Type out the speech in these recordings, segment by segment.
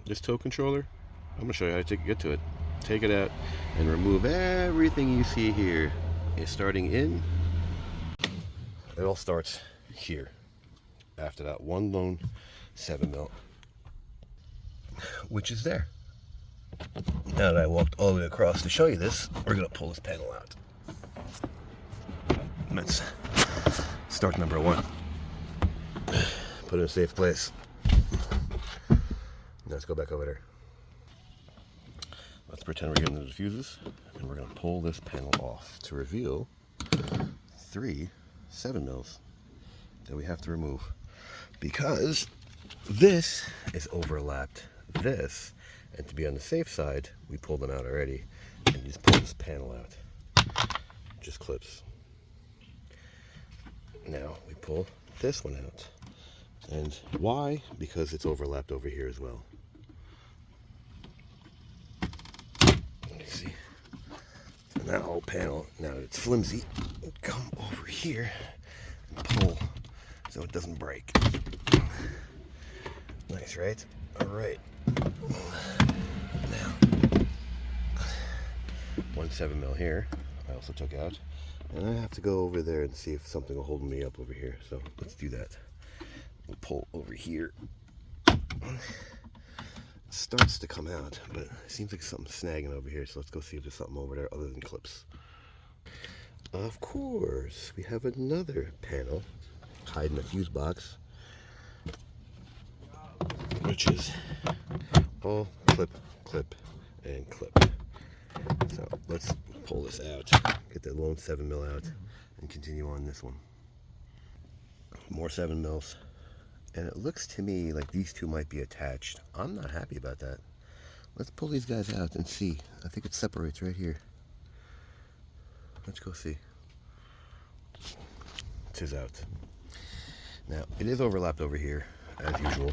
this tow controller, I'm going to show you how to get to it. Take it out and remove everything you see here. It's starting in. It all starts here. After that one lone 7mm, which is there. Now that I walked all the way across to show you this, we're going to pull this panel out. Let's start number one. Put it in a safe place. Now let's go back over there. Let's pretend we're getting the diffuses, and we're going to pull this panel off to reveal 3 7mm that we have to remove, because this is overlapped this, and to be on the safe side, we pulled them out already, and you just pull this panel out. Just clips. Now we pull this one out. And why? Because it's overlapped over here as well. You see? And that whole panel, now that it's flimsy, will come over here and pull so it doesn't break. Nice, right? All right. Now, 1 7mm here, I also took out. And I have to go over there and see if something will hold me up over here. So let's do that. We'll pull over here. It starts to come out, but it seems like something's snagging over here. So let's go see if there's something over there other than clips. Of course, we have another panel hiding a fuse box, which is all clip, clip, and clip. So let's pull this out, get that lone 7mm out, and continue on this one. More 7mm, and it looks to me like these two might be attached. I'm not happy about that. Let's pull these guys out and see. I think it separates right here. Let's go see. It is out. Now, it is overlapped over here, as usual,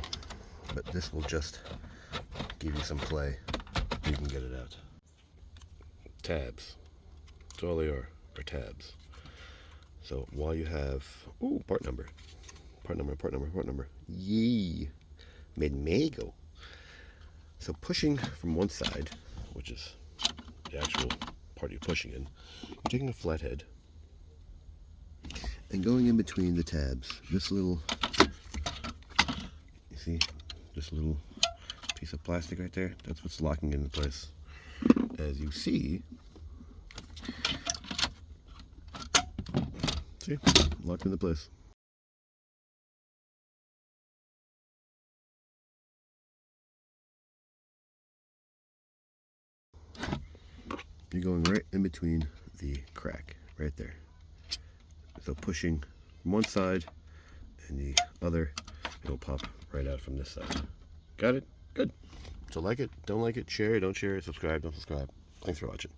but this will just give you some play. You can get it out. Tabs. That's all they are tabs. So while you have, part number. Yee. Mid-Mago. So pushing from one side, which is the actual part you're pushing in, you're taking a flathead and going in between the tabs. This little, you see, this little piece of plastic right there, that's what's locking into place. As you see, locked into place. You're going right in between the crack, right there. So pushing from one side and the other, it'll pop right out from this side. Got it? Good. So like it, don't like it, share it, don't share it, subscribe, don't subscribe. Thanks for watching.